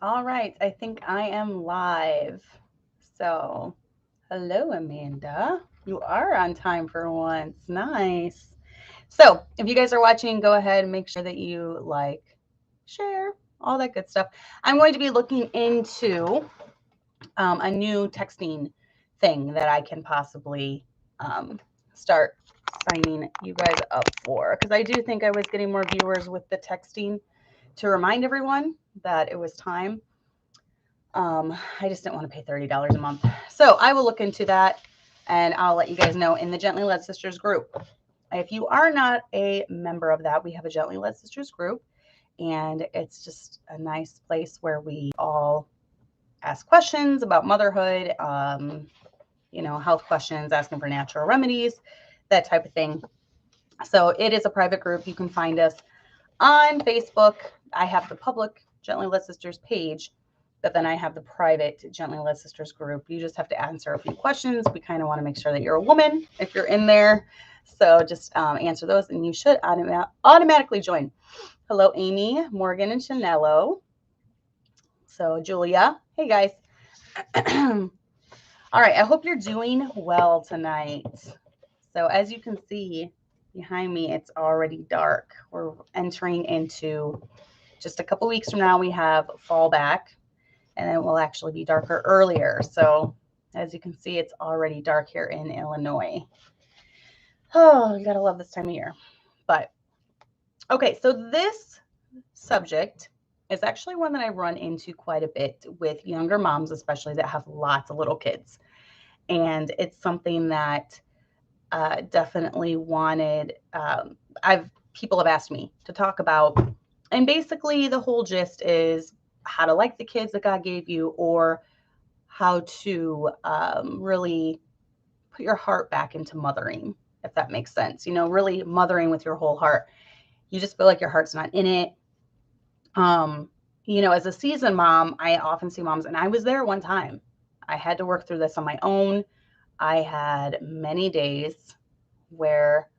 All right, I think I am live. So, hello, Amanda. You are on time for once. Nice. So, if you guys are watching, go ahead and make sure that you like, share, all that good stuff. I'm going to be looking into a new texting thing that I can possibly start signing you guys up for, because I do think I was getting more viewers with the texting to remind everyone that it was time. I just didn't want to pay $30 a month. So I will look into that and I'll let you guys know in the Gently Led Sisters group. If you are not a member of that, we have a Gently Led Sisters group, and it's just a nice place where we all ask questions about motherhood, health questions, asking for natural remedies, that type of thing. So it is a private group. You can find us on Facebook. I have the public Gently Led Sisters page, but then I have the private Gently Led Sisters group. You just have to answer a few questions. We kind of want to make sure that you're a woman if you're in there. So just answer those and you should automatically join. Hello, Amy, Morgan, and Chanello. So Julia, hey guys. All right, I hope you're doing well tonight. So as you can see behind me, it's already dark. We're entering into just a couple weeks from now, we have fall back, and it will actually be darker earlier. So as you can see, it's already dark here in Illinois. Oh, you gotta love this time of year. But okay, so this subject is actually one that I run into quite a bit with younger moms, especially that have lots of little kids. And it's something that definitely wanted, people have asked me to talk about. And basically, the whole gist is how to like the kids that God gave you, or how to really put your heart back into mothering, if that makes sense. Really mothering with your whole heart. You just feel like your heart's not in it. As a seasoned mom, I often see moms, and I was there one time. I had to work through this on my own. I had many days where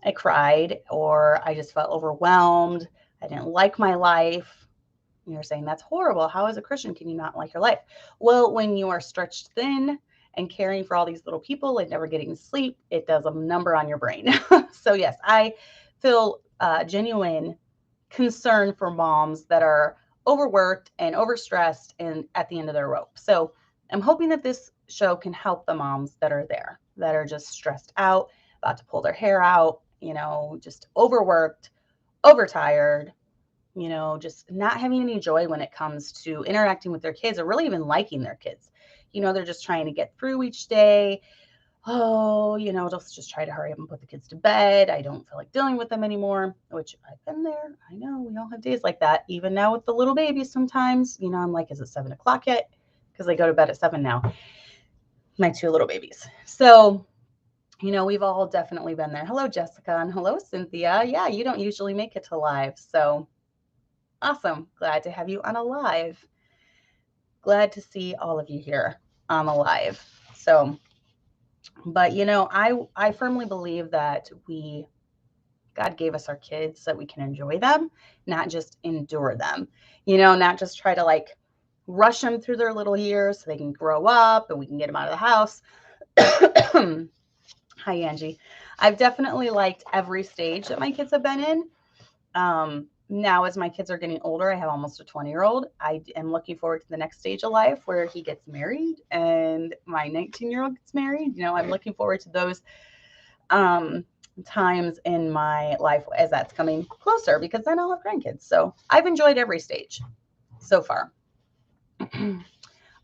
I cried or I just felt overwhelmed. I didn't like my life. You're saying that's horrible. How, as a Christian, can you not like your life? Well, when you are stretched thin and caring for all these little people and never getting sleep, it does a number on your brain. So yes, I feel genuine concern for moms that are overworked and overstressed and at the end of their rope. So I'm hoping that this show can help the moms that are there, that are just stressed out, about to pull their hair out, just overworked, overtired, just not having any joy when it comes to interacting with their kids or really even liking their kids. They're just trying to get through each day. Oh, just try to hurry up and put the kids to bed. I don't feel like dealing with them anymore, which I've been there. I know we all have days like that. Even now with the little babies, sometimes, I'm like, is it 7:00 yet? Because they go to bed at 7 now, my two little babies. So, we've all definitely been there. Hello, Jessica, and hello, Cynthia. Yeah, you don't usually make it to live. So awesome. Glad to have you on a live. Glad to see all of you here on the live. So, but I firmly believe that God gave us our kids so that we can enjoy them, not just endure them. Not just try to like rush them through their little years so they can grow up and we can get them out of the house. Hi, Angie. I've definitely liked every stage that my kids have been in. Now, as my kids are getting older, I have almost a 20-year-old. I am looking forward to the next stage of life where he gets married and my 19-year-old gets married. I'm looking forward to those times in my life as that's coming closer, because then I'll have grandkids. So I've enjoyed every stage so far.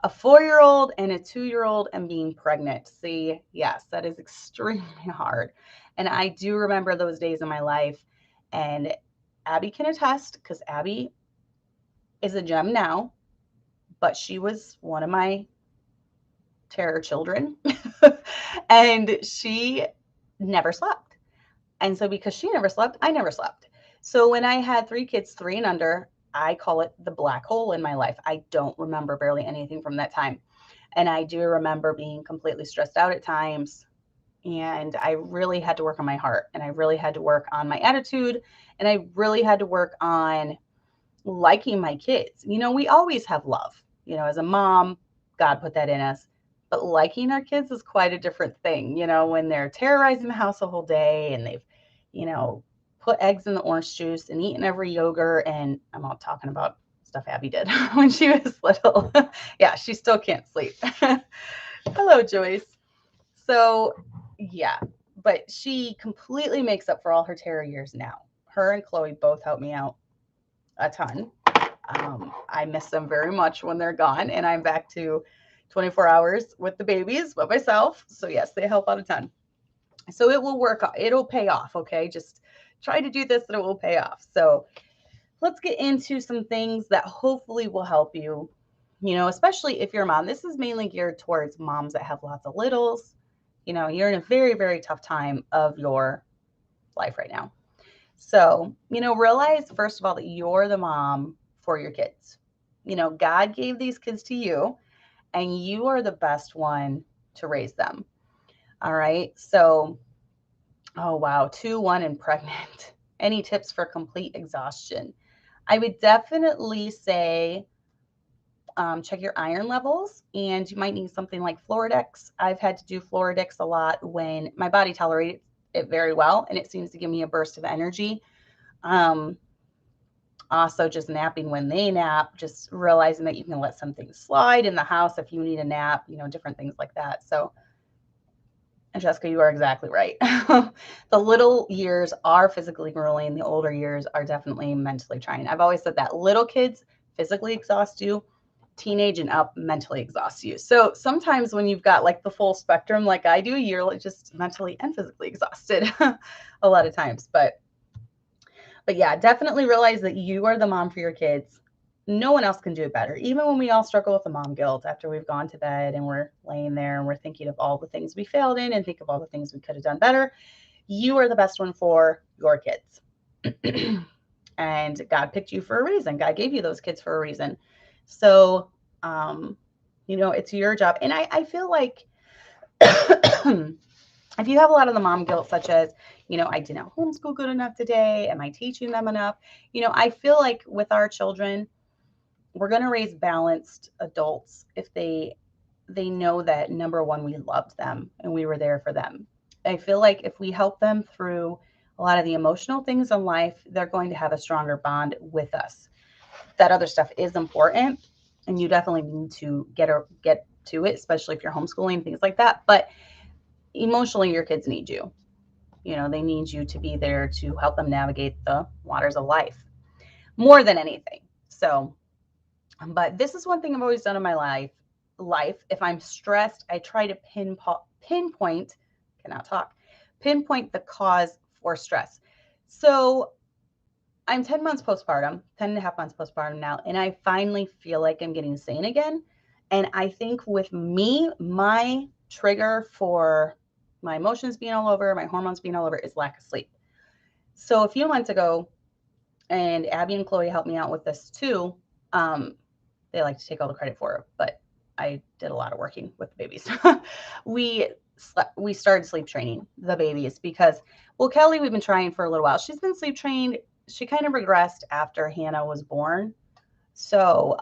A 4-year-old and a 2-year-old and being pregnant. See, yes, that is extremely hard. And I do remember those days in my life, and Abby can attest, because Abby is a gem now, but she was one of my terror children. And she never slept. And so because she never slept, I never slept. So when I had 3 kids, 3 and under, I call it the black hole in my life. I don't remember barely anything from that time. And I do remember being completely stressed out at times. And I really had to work on my heart, and I really had to work on my attitude, and I really had to work on liking my kids. We always have love. As a mom, God put that in us. But liking our kids is quite a different thing, when they're terrorizing the house the whole day and they've, put eggs in the orange juice and eaten every yogurt. And I'm all talking about stuff Abby did when she was little. Yeah, she still can't sleep. Hello, Joyce. So, yeah, but she completely makes up for all her terror years now. Her and Chloe both help me out a ton. I miss them very much when they're gone, and I'm back to 24 hours with the babies by myself. So yes, they help out a ton. So it will work. It'll pay off. Okay. Just try to do this and it will pay off. So let's get into some things that hopefully will help you, especially if you're a mom. This is mainly geared towards moms that have lots of littles. You're in a very, very tough time of your life right now. So, realize first of all that you're the mom for your kids. God gave these kids to you and you are the best one to raise them. All right. So, oh, wow. 2, 1, and pregnant. Any tips for complete exhaustion? I would definitely say check your iron levels, and you might need something like Floridex. I've had to do Floridex a lot when my body tolerates it very well, and it seems to give me a burst of energy. Also, just napping when they nap, just realizing that you can let some things slide in the house if you need a nap, different things like that. So, Jessica, you are exactly right. The little years are physically grueling. The older years are definitely mentally trying. I've always said that little kids physically exhaust you, teenage and up mentally exhaust you. So sometimes when you've got like the full spectrum, like I do, you're just mentally and physically exhausted a lot of times. But yeah, definitely realize that you are the mom for your kids. No one else can do it better. Even when we all struggle with the mom guilt after we've gone to bed and we're laying there and we're thinking of all the things we failed in and think of all the things we could have done better, you are the best one for your kids. And God picked you for a reason. God gave you those kids for a reason. So, it's your job. And I feel like if you have a lot of the mom guilt, such as, I didn't homeschool good enough today, am I teaching them enough? I feel like with our children, we're going to raise balanced adults if they know that, number one, we loved them and we were there for them. I feel like if we help them through a lot of the emotional things in life, they're going to have a stronger bond with us. That other stuff is important, and you definitely need to get to it, especially if you're homeschooling, things like that. But emotionally, your kids need you. They need you to be there to help them navigate the waters of life more than anything. So, but this is one thing I've always done in my life. If I'm stressed, I try to pinpoint the cause for stress. So I'm 10 months postpartum, 10 and a half months postpartum now, and I finally feel like I'm getting sane again. And I think with me, my trigger for my emotions being all over, my hormones being all over is lack of sleep. So a few months ago, and Abby and Chloe helped me out with this too. They like to take all the credit for it, but I did a lot of working with the babies. We started sleep training the babies because, well, Kelly, we've been trying for a little while. She's been sleep trained. She kind of regressed after Hannah was born. So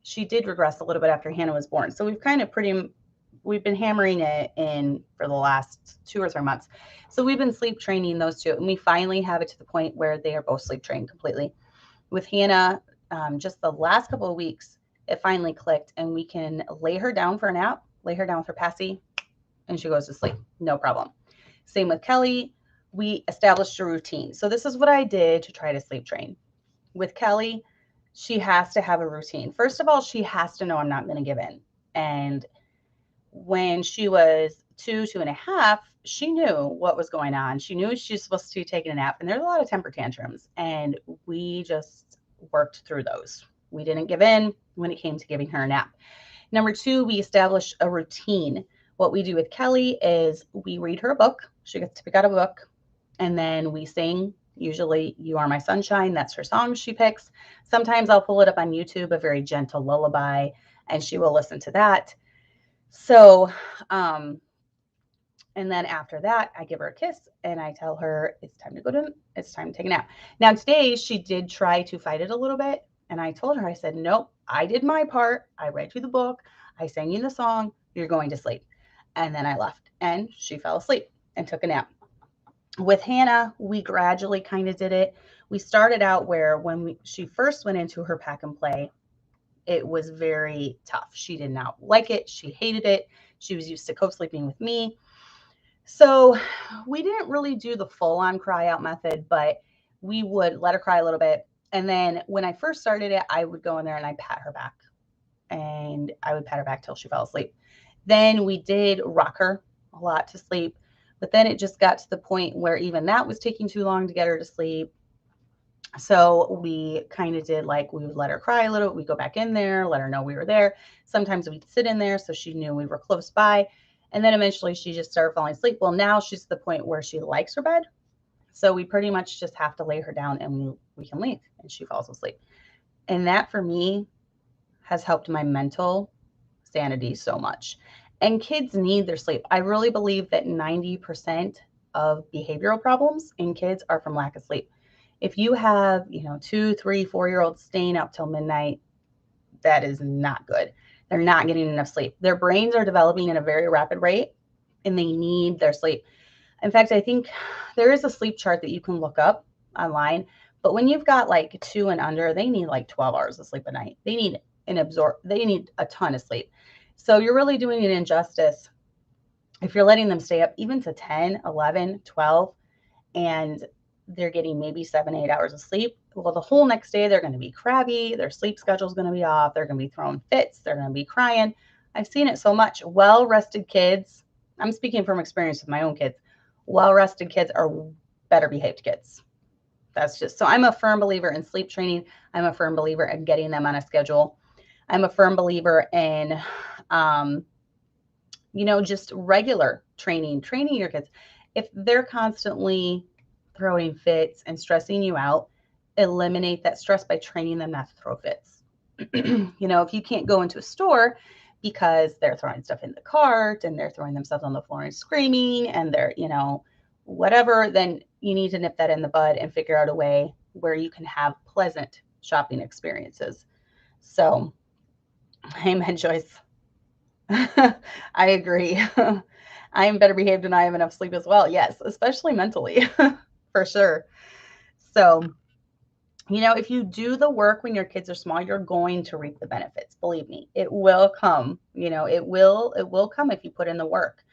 she did regress a little bit after Hannah was born. So we've been hammering it in for the last 2 or 3 months. So we've been sleep training those two, and we finally have it to the point where they are both sleep trained completely. With Hannah, just the last couple of weeks, it finally clicked, and we can lay her down for a nap, lay her down with her passy, and she goes to sleep. No problem. Same with Kelly. We established a routine. So this is what I did to try to sleep train. With Kelly, she has to have a routine. First of all, she has to know I'm not going to give in. And when she was 2.5, she knew what was going on. She knew she was supposed to be taking a nap, and there's a lot of temper tantrums, and we just worked through those. We didn't give in when it came to giving her a nap. Number 2, we established a routine. What we do with Kelly is we read her a book. She gets to pick out a book, and then we sing. Usually, You Are My Sunshine. That's her song she picks. Sometimes I'll pull it up on YouTube, a very gentle lullaby, and she will listen to that. So And then after that, I give her a kiss and I tell her it's time to take a nap. Now, today she did try to fight it a little bit. And I told her, I said, nope, I did my part. I read you the book. I sang you the song. You're going to sleep. And then I left and she fell asleep and took a nap. With Hannah, we gradually kind of did it. We started out where when she first went into her pack and play, it was very tough. She did not like it. She hated it. She was used to co-sleeping with me. So we didn't really do the full-on cry out method, but we would let her cry a little bit. And then when I first started it, I would go in there and I'd pat her back. And I would pat her back till she fell asleep. Then we did rock her a lot to sleep. But then it just got to the point where even that was taking too long to get her to sleep. So we kind of did like, we would let her cry a little. We'd go back in there, let her know we were there. Sometimes we'd sit in there so she knew we were close by. And then eventually she just started falling asleep. Well, now she's at the point where she likes her bed. So we pretty much just have to lay her down and we can leave and she falls asleep. And that for me has helped my mental sanity so much. And kids need their sleep. I really believe that 90% of behavioral problems in kids are from lack of sleep. If you have, 2, 3, 4-year-olds staying up till midnight, that is not good. They're not getting enough sleep. Their brains are developing at a very rapid rate and they need their sleep. In fact, I think there is a sleep chart that you can look up online, but when you've got like 2 and under, they need like 12 hours of sleep a night. They need a ton of sleep. So you're really doing an injustice if you're letting them stay up even to 10, 11, 12, and they're getting maybe 7, 8 hours of sleep. Well, the whole next day, they're going to be crabby. Their sleep schedule is going to be off. They're going to be throwing fits. They're going to be crying. I've seen it so much. Well-rested kids, I'm speaking from experience with my own kids. Well-rested kids are better behaved kids. That's just, so I'm a firm believer in sleep training. I'm a firm believer in getting them on a schedule. I'm a firm believer in, just regular training your kids. If they're constantly throwing fits and stressing you out, eliminate that stress by training them not to throw fits. If you can't go into a store because they're throwing stuff in the cart and they're throwing themselves on the floor and screaming and they're, whatever, then you need to nip that in the bud and figure out a way where you can have pleasant shopping experiences. So, amen, Joyce. I agree. I am better behaved when I have enough sleep as well. Yes, especially mentally, for sure. So, if you do the work when your kids are small, you're going to reap the benefits. Believe me, it will come. It will come if you put in the work.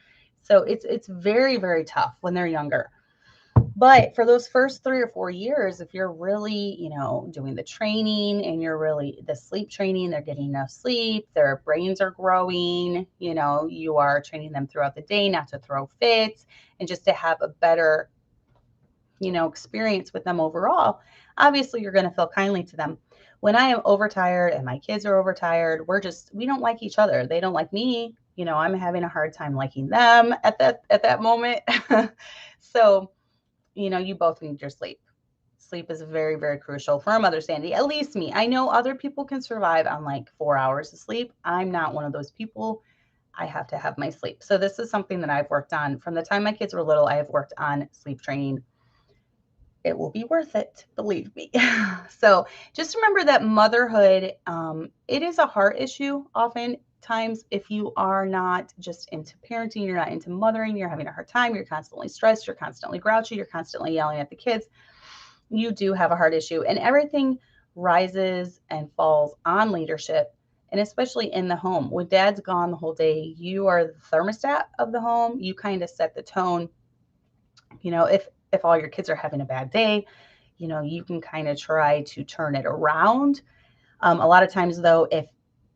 So it's very, very tough when they're younger. But for those first 3 or 4 years, if you're really, doing the training and you're really the sleep training, they're getting enough sleep, their brains are growing, you are training them throughout the day not to throw fits and just to have a better, experience with them overall. Obviously, you're going to feel kindly to them. When I am overtired and my kids are overtired, we don't like each other. They don't like me. I'm having a hard time liking them at that moment. So, you both need your sleep. Sleep is very, very crucial for a mother's sanity, at least me. I know other people can survive on like 4 hours of sleep. I'm not one of those people. I have to have my sleep. So this is something that I've worked on from the time my kids were little. I have worked on sleep training. It will be worth it, believe me. So just remember that motherhood, it is a heart issue oftentimes. If you are not just into parenting, you're not into mothering, you're having a hard time, you're constantly stressed, you're constantly grouchy, you're constantly yelling at the kids, you do have a heart issue. And everything rises and falls on leadership, and especially in the home. When dad's gone the whole day, you are the thermostat of the home. You kind of set the tone. If all your kids are having a bad day, you can kind of try to turn it around. A lot of times, though, if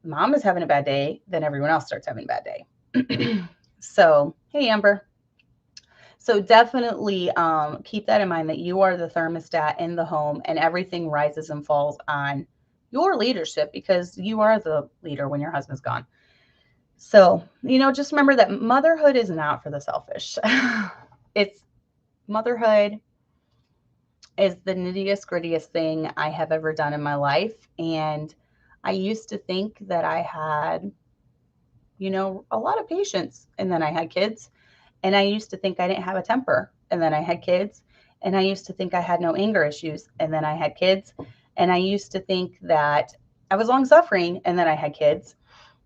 mom is having a bad day, then everyone else starts having a bad day. So, hey, Amber. So definitely keep that in mind, that you are the thermostat in the home and everything rises and falls on your leadership because you are the leader when your husband's gone. So, just remember that motherhood is not for the selfish. Motherhood is the nittiest grittiest thing I have ever done in my life. And I used to think that I had, a lot of patience, and then I had kids And I used to think I didn't have a temper, and then I had kids. And I used to think I had no anger issues, and then I had kids. And I used to think that I was long suffering, and then I had kids.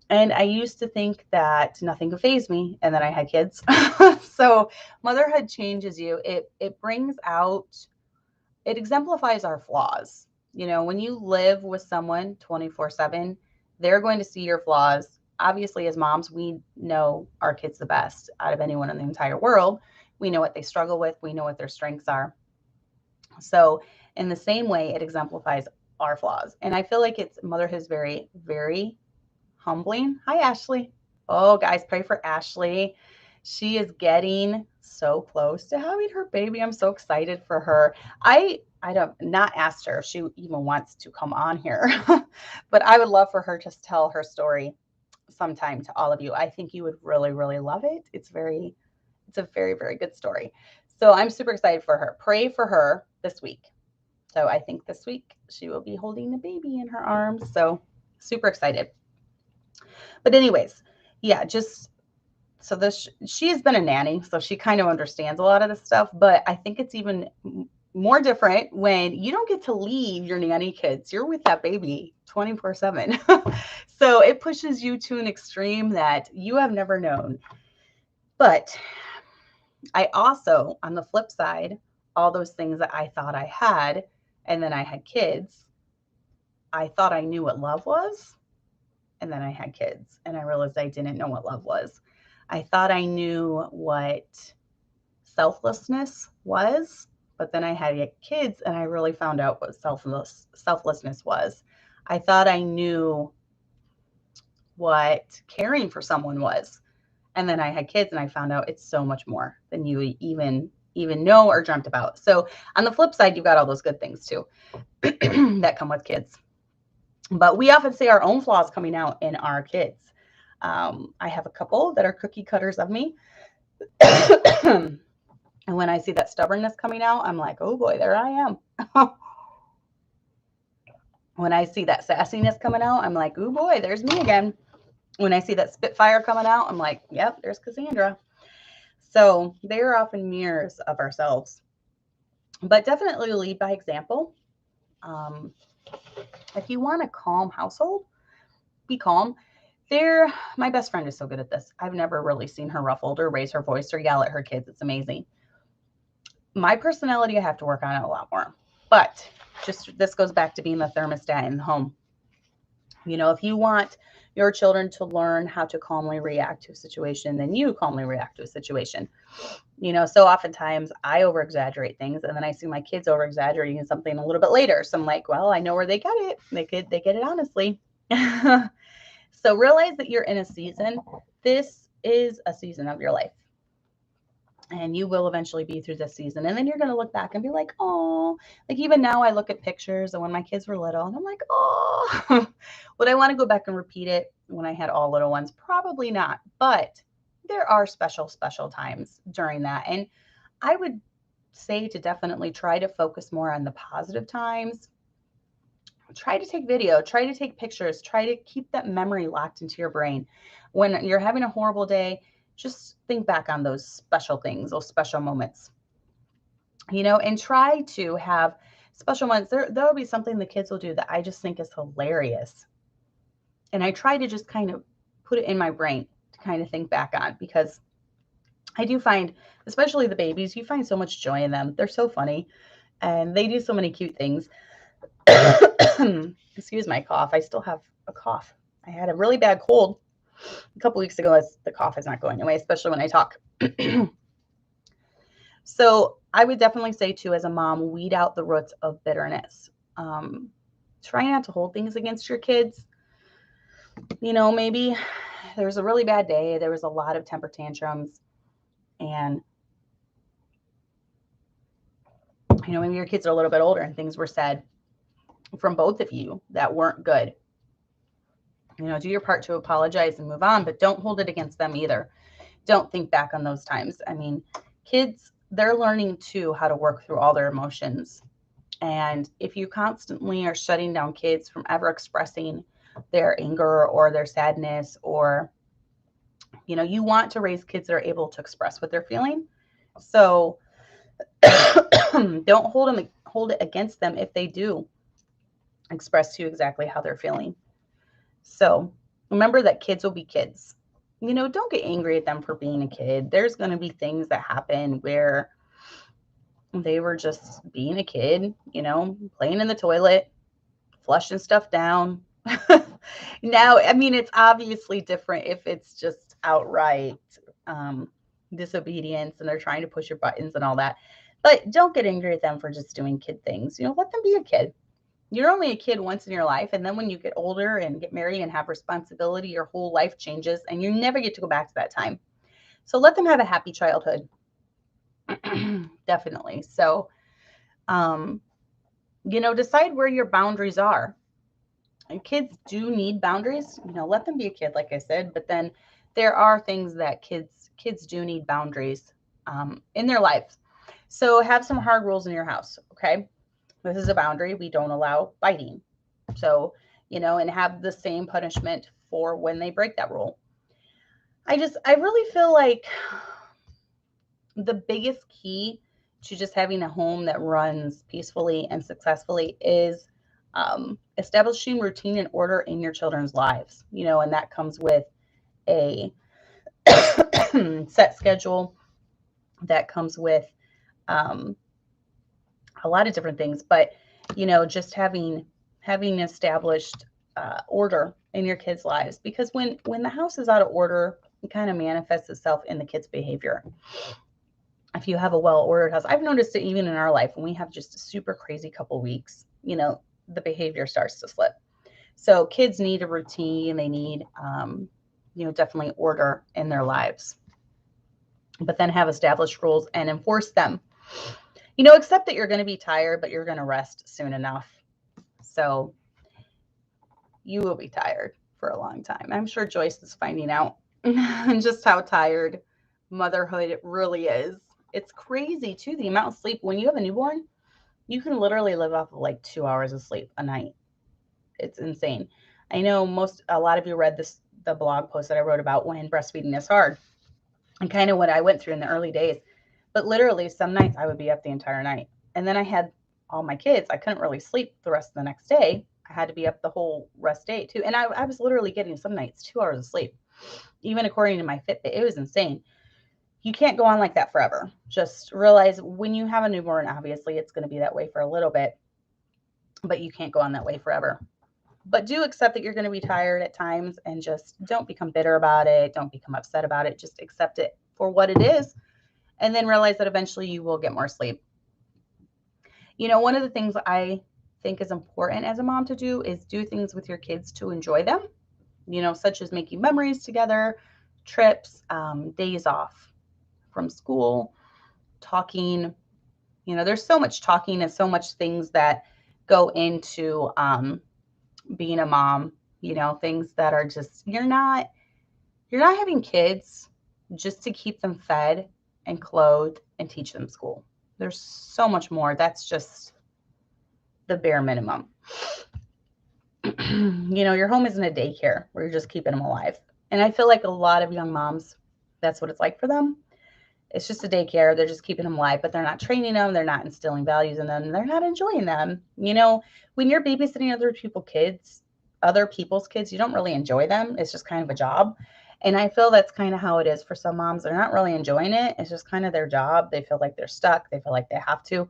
And I used to think that nothing could faze me, and then I had kids. So motherhood changes you. It brings out, it exemplifies our flaws. You know, when you live with someone 24/7, they're going to see your flaws. Obviously, as moms, we know our kids the best out of anyone in the entire world. We know what they struggle with. We know what their strengths are. So in the same way, it exemplifies our flaws. And I feel like motherhood is very, very humbling. Hi, Ashley. Oh, guys, pray for Ashley. She is getting so close to having her baby. I'm so excited for her. I don't not asked her if she even wants to come on here, but I would love for her to tell her story sometime to all of you. I think you would really, really love it. It's a very, very good story. So I'm super excited for her. Pray for her this week. So I think this week she will be holding the baby in her arms. So super excited. But anyways, yeah, just so she has been a nanny, so she kind of understands a lot of this stuff. But I think it's even more different when you don't get to leave your nanny kids. You're with that baby 24/7. So it pushes you to an extreme that you have never known. But I also, on the flip side, all those things that I thought I had, and then I had kids, I thought I knew what love was. And then I had kids, and I realized I didn't know what love was. I thought I knew what selflessness was, but then I had kids, and I really found out what selflessness was. I thought I knew what caring for someone was, and then I had kids, and I found out it's so much more than you even know or dreamt about. So on the flip side, you've got all those good things too that come with kids. But we often see our own flaws coming out in our kids. I have a couple that are cookie cutters of me. And when I see that stubbornness coming out, I'm like, oh boy, there I am. When I see that sassiness coming out, I'm like, oh boy, there's me again. When I see that spitfire coming out, I'm like, yep, there's Cassandra. So they are often mirrors of ourselves. But definitely lead by example. If you want a calm household, be calm. My best friend is so good at this. I've never really seen her ruffled or raise her voice or yell at her kids. It's amazing. My personality, I have to work on it a lot more. But this goes back to being the thermostat in the home. You know, if you want your children to learn how to calmly react to a situation, then you calmly react to a situation. You know, so oftentimes I over-exaggerate things, and then I see my kids over-exaggerating something a little bit later. So I'm like, well, I know where they get it. They get it honestly. So realize that you're in a season. This is a season of your life. And you will eventually be through this season. And then you're going to look back and be like, oh, like even now I look at pictures of when my kids were little and I'm like, oh, would I want to go back and repeat it when I had all little ones? Probably not. But there are special times during that. And I would say to definitely try to focus more on the positive times. Try to take video, try to take pictures, try to keep that memory locked into your brain. When you're having a horrible day, just think back on those special things, those special moments, you know, and try to have special moments. There'll be something the kids will do that I just think is hilarious. And I try to just kind of put it in my brain to kind of think back on, because I do find, especially the babies, you find so much joy in them. They're so funny and they do so many cute things. Excuse my cough. I still have a cough. I had a really bad cold a couple weeks ago. The cough is not going away, especially when I talk. So I would definitely say too, as a mom, weed out the roots of bitterness. Try not to hold things against your kids. You know, maybe there was a really bad day. There was a lot of temper tantrums, and you know, maybe your kids are a little bit older and things were said from both of you that weren't good. You know, do your part to apologize and move on, but don't hold it against them either. Don't think back on those times. I mean, kids, they're learning too how to work through all their emotions. And if you constantly are shutting down kids from ever expressing their anger or their sadness or You know, you want to raise kids that are able to express what they're feeling. So don't hold it against them if they do express to you exactly how they're feeling. So remember that kids will be kids. You know, don't get angry at them for being a kid. There's going to be things that happen where they were just being a kid, you know, playing in the toilet, flushing stuff down. Now, I mean, it's obviously different if it's just outright um, disobedience and they're trying to push your buttons and all that. But don't get angry at them for just doing kid things. You know, let them be a kid. You're only a kid once in your life. And then when you get older and get married and have responsibility, your whole life changes and you never get to go back to that time. So let them have a happy childhood. Definitely. So, you know, decide where your boundaries are. And kids do need boundaries. You know, let them be a kid, like I said. But then there are things that kids do need boundaries in their lives. So have some hard rules in your house. Okay, this is a boundary. We don't allow biting. So, you know, and have the same punishment for when they break that rule. I really feel like the biggest key to just having a home that runs peacefully and successfully is establishing routine and order in your children's lives, you know, and that comes with a set schedule, that comes with um, a lot of different things, but, you know, just having established order in your kids' lives, because when the house is out of order, it kind of manifests itself in the kids' behavior. If you have a well-ordered house, I've noticed it even in our life when we have just a super crazy couple weeks, you know, the behavior starts to slip. So kids need a routine. They need, you know, definitely order in their lives, but then have established rules and enforce them. You know, accept that you're going to be tired, but you're going to rest soon enough. So you will be tired for a long time. I'm sure Joyce is finding out just how tired motherhood really is. It's crazy too, the amount of sleep. When you have a newborn, you can literally live off of like 2 hours of sleep a night. It's insane. I know a lot of you read the blog post that I wrote about when breastfeeding is hard and kind of what I went through in the early days. But literally some nights I would be up the entire night. And then I had all my kids. I couldn't really sleep the rest of the next day. I had to be up the whole rest day too. And I was literally getting some nights 2 hours of sleep, even according to my Fitbit. It was insane. You can't go on like that forever. Just realize when you have a newborn, obviously it's going to be that way for a little bit, but you can't go on that way forever. But do accept that you're going to be tired at times and just don't become bitter about it. Don't become upset about it. Just accept it for what it is. And then realize that eventually you will get more sleep. You know, one of the things I think is important as a mom to do is do things with your kids to enjoy them, you know, such as making memories together, trips, days off from school, talking. You know, there's so much talking and so much things that go into being a mom, you know, things that are just, you're not having kids just to keep them fed and clothed and teach them school. There's so much more. That's just the bare minimum. You know, your home isn't a daycare where you're just keeping them alive. And I feel like a lot of young moms, that's what it's like for them. It's just a daycare. They're just keeping them alive, but they're not training them. They're not instilling values in them. They're not enjoying them. You know, when you're babysitting other people's kids, you don't really enjoy them. It's just kind of a job. And I feel that's kind of how it is for some moms. They're not really enjoying it. It's just kind of their job. They feel like they're stuck. They feel like they have to.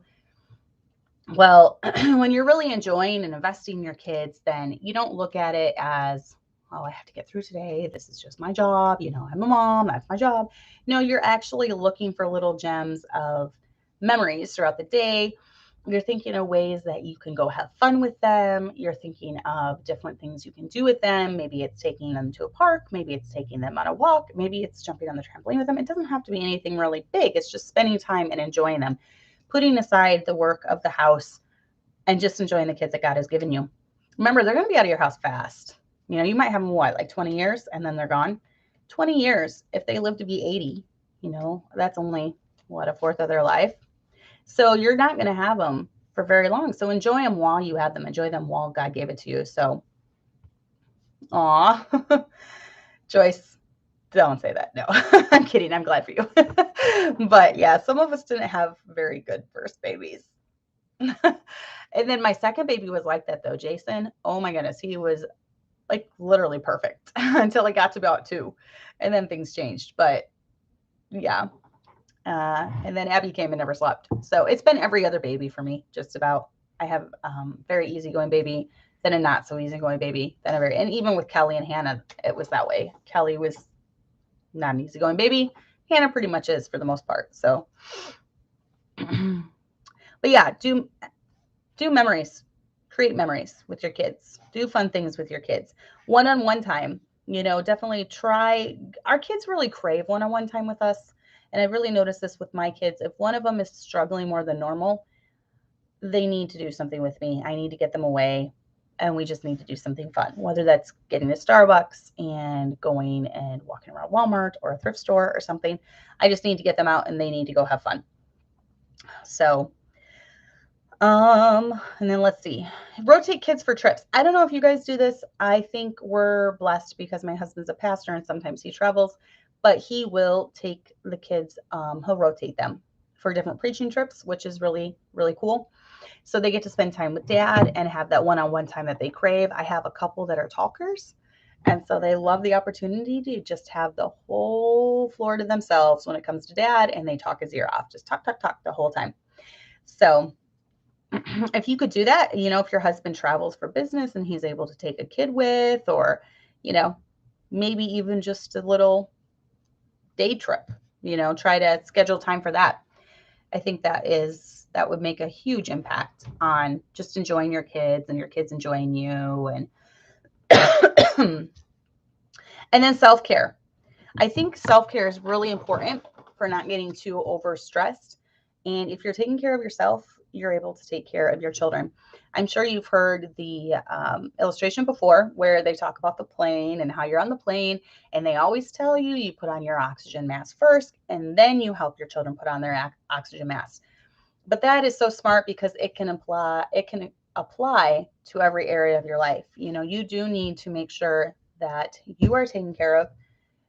Well, when you're really enjoying and investing in your kids, then you don't look at it as, oh, I have to get through today. This is just my job. You know, I'm a mom. That's my job. No, you're actually looking for little gems of memories throughout the day. You're thinking of ways that you can go have fun with them. You're thinking of different things you can do with them. Maybe it's taking them to a park. Maybe it's taking them on a walk. Maybe it's jumping on the trampoline with them. It doesn't have to be anything really big. It's just spending time and enjoying them, putting aside the work of the house and just enjoying the kids that God has given you. Remember, they're going to be out of your house fast. You know, you might have them, like 20 years and then they're gone. 20 years, if they live to be 80, you know, that's only, a fourth of their life. So you're not going to have them for very long. So enjoy them while you have them. Enjoy them while God gave it to you. So, aw, Joyce, Don't say that. No, I'm kidding. I'm glad for you. But yeah, some of us didn't have very good first babies. And then my second baby was like that though, Jason. Oh my goodness. He was like literally perfect until I got to about 2. And then things changed. But yeah. And then Abby came and never slept. So it's been every other baby for me, just about. I have very easygoing baby, then a not so easygoing baby, then a very, and even with Kelly and Hannah, it was that way. Kelly was not an easygoing baby. Hannah pretty much is for the most part. So, but yeah, do memories, create memories with your kids, do fun things with your kids, one-on-one time, definitely try. Our kids really crave one-on-one time with us. And I really noticed this with my kids. If one of them is struggling more than normal, they need to do something with me. I need to get them away, and we just need to do something fun, whether that's getting to Starbucks and going and walking around Walmart or a thrift store or something. I just need to get them out and they need to go have fun. So, and then let's see, rotate kids for trips. I don't know if you guys do this. I think we're blessed because my husband's a pastor and sometimes he travels, but he will take the kids, he'll rotate them for different preaching trips, which is really, really cool. So they get to spend time with dad and have that one-on-one time that they crave. I have a couple that are talkers, and so they love the opportunity to just have the whole floor to themselves when it comes to dad, and they talk his ear off, just talk, talk, talk the whole time. So if you could do that, if your husband travels for business and he's able to take a kid with, or, maybe even just a little day trip, try to schedule time for that. I think that would make a huge impact on just enjoying your kids and your kids enjoying you. And and then self-care. I think self-care is really important for not getting too overstressed. And if you're taking care of yourself, you're able to take care of your children. I'm sure you've heard the illustration before where they talk about the plane and how you're on the plane, and they always tell you, you put on your oxygen mask first, and then you help your children put on their oxygen mask. But that is so smart because it can apply to every area of your life. You do need to make sure that you are taken care of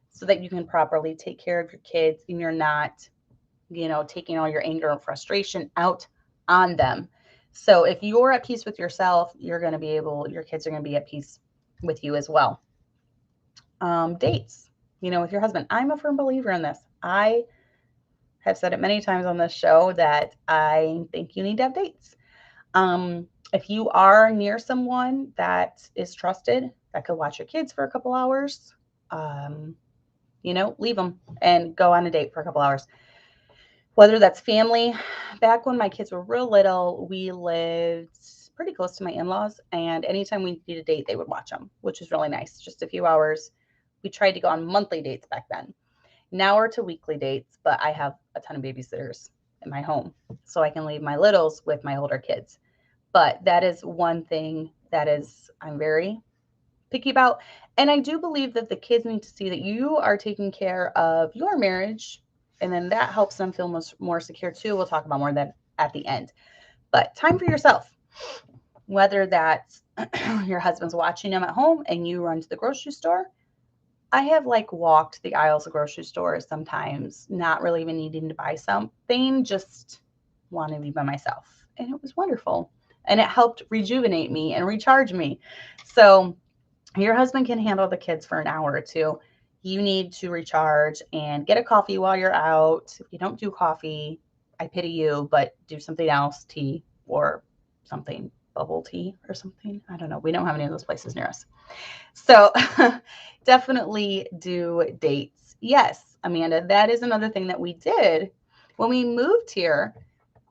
so that you can properly take care of your kids and you're not, taking all your anger and frustration out on them. So if you're at peace with yourself, your kids are going to be at peace with you as well. Dates, with your husband. I'm a firm believer in this. I have said it many times on this show that I think you need to have dates. If you are near someone that is trusted, that could watch your kids for a couple hours, leave them and go on a date for a couple hours. Whether that's family. Back when my kids were real little, we lived pretty close to my in-laws, and anytime we needed a date, they would watch them, which is really nice. Just a few hours. We tried to go on monthly dates back then. Now we're to weekly dates, but I have a ton of babysitters in my home, so I can leave my littles with my older kids. But that is one thing that I'm very picky about. And I do believe that the kids need to see that you are taking care of your marriage, and then that helps them feel more secure too. We'll talk about more of that at the end. But time for yourself, whether that's your husband's watching them at home and you run to the grocery store. I have walked the aisles of grocery stores sometimes, not really even needing to buy something, just wanting to be by myself. And it was wonderful. And it helped rejuvenate me and recharge me. So your husband can handle the kids for an hour or two. You need to recharge and get a coffee while you're out. If you don't do coffee, I pity you, but do something else, tea or something, bubble tea or something. I don't know. We don't have any of those places near us. So definitely do dates. Yes, Amanda, that is another thing that we did when we moved here.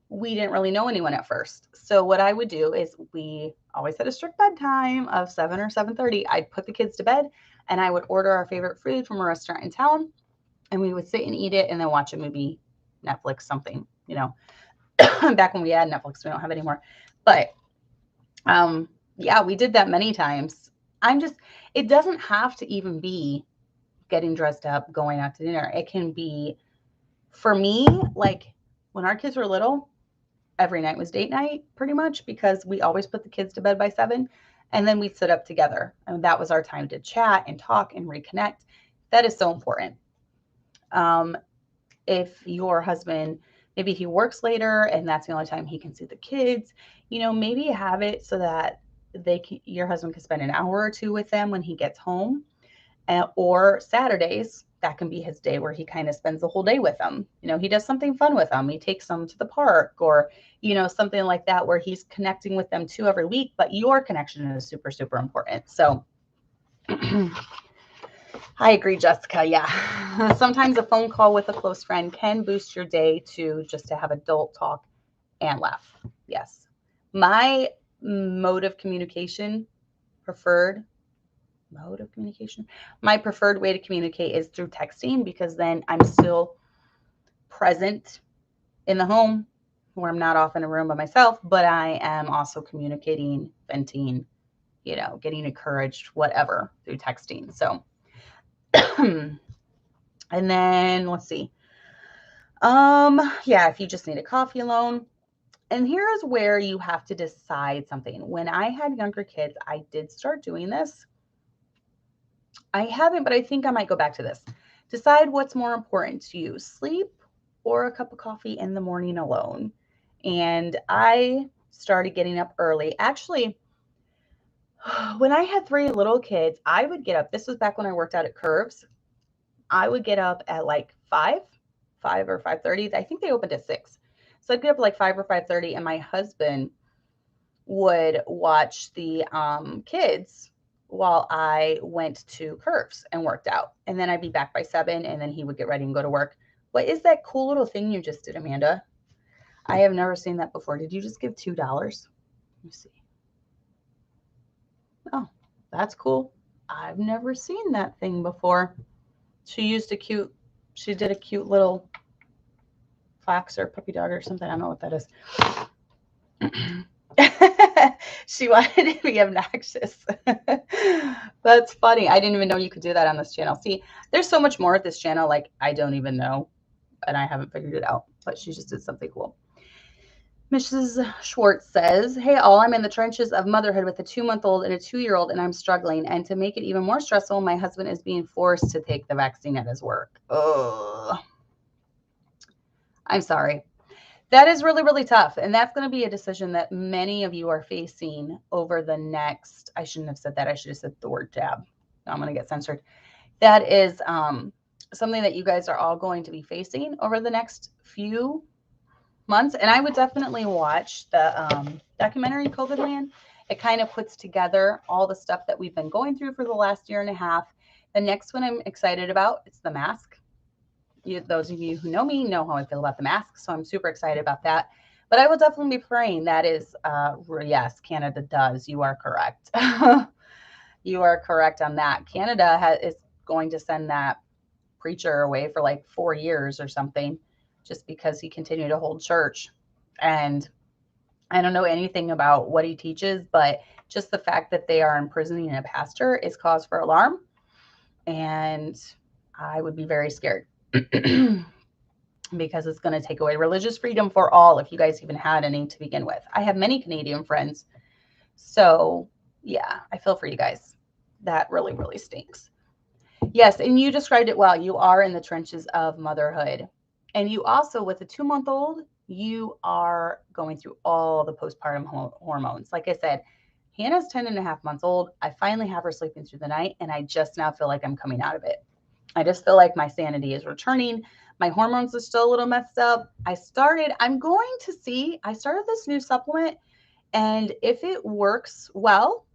We didn't really know anyone at first. So what I would do is we always had a strict bedtime of 7 or 7:30. I'd put the kids to bed and I would order our favorite food from a restaurant in town, and we would sit and eat it and then watch a movie, Netflix, something, back when we had Netflix. We don't have it anymore. But yeah, we did that many times. It doesn't have to even be getting dressed up, going out to dinner. It can be, for me, when our kids were little, every night was date night pretty much, because we always put the kids to bed by 7 and then we'd sit up together. And that was our time to chat and talk and reconnect. That is so important. If your husband, maybe he works later and that's the only time he can see the kids, maybe have it so that your husband can spend an hour or two with them when he gets home. Or Saturdays, that can be his day where he kind of spends the whole day with them. He does something fun with them. He takes them to the park or, something like that where he's connecting with them too every week, but your connection is super, super important. So I agree, Jessica. Yeah. Sometimes a phone call with a close friend can boost your day to have adult talk and laugh. Yes. My mode of communication, my preferred way to communicate is through texting, because then I'm still present in the home where I'm not off in a room by myself, but I am also communicating, venting, getting encouraged, whatever, through texting. So, and then let's see. Yeah, if you just need a coffee alone. And here is where you have to decide something. When I had younger kids, I did start doing this. I haven't, but I think I might go back to this. Decide what's more important to you, sleep or a cup of coffee in the morning alone. And I started getting up early. Actually, when I had 3 little kids, I would get up. This was back when I worked out at Curves. I would get up at like 5 or 5:30. I think they opened at 6. So I'd get up like 5 or 5:30, and my husband would watch the kids while I went to Curves and worked out. And then I'd be back by 7, and then he would get ready and go to work. What is that cool little thing you just did, Amanda? I have never seen that before. Did you just give $2? Let me see. Oh, that's cool. I've never seen that thing before. She did a cute little fox or puppy dog or something. I don't know what that is. She wanted to be obnoxious. That's funny. I didn't even know you could do that on this channel. See, there's so much more at this channel, like I don't even know, and I haven't figured it out, but she just did something cool. Mrs. Schwartz says, hey, all, I'm in the trenches of motherhood with a 2-month-old and a 2-year-old, and I'm struggling. And to make it even more stressful, my husband is being forced to take the vaccine at his work. Oh, I'm sorry. That is really, really tough. And that's going to be a decision that many of you are facing over the next, I shouldn't have said that. I should have said the word jab. I'm going to get censored. That is something that you guys are all going to be facing over the next few months. And I would definitely watch the documentary COVID Land. It kind of puts together all the stuff that we've been going through for the last year and a half. The next one I'm excited about, it's the mask. Those of you who know me know how I feel about the mask, so I'm super excited about that. But I will definitely be praying. That is, yes, Canada does. You are correct. You are correct on that. Canada is going to send that preacher away for like 4 years or something, just because he continued to hold church. And I don't know anything about what he teaches, but just the fact that they are imprisoning a pastor is cause for alarm. And I would be very scared. Because it's going to take away religious freedom for all, if you guys even had any to begin with. I have many Canadian friends. So yeah, I feel for you guys. That really, really stinks. Yes, and you described it well. You are in the trenches of motherhood. And you also, with a 2-month-old, you are going through all the postpartum hormones. Like I said, Hannah's 10.5 months old. I finally have her sleeping through the night, and I just now feel like I'm coming out of it. I just feel like my sanity is returning. My hormones are still a little messed up. I started this new supplement, and if it works well,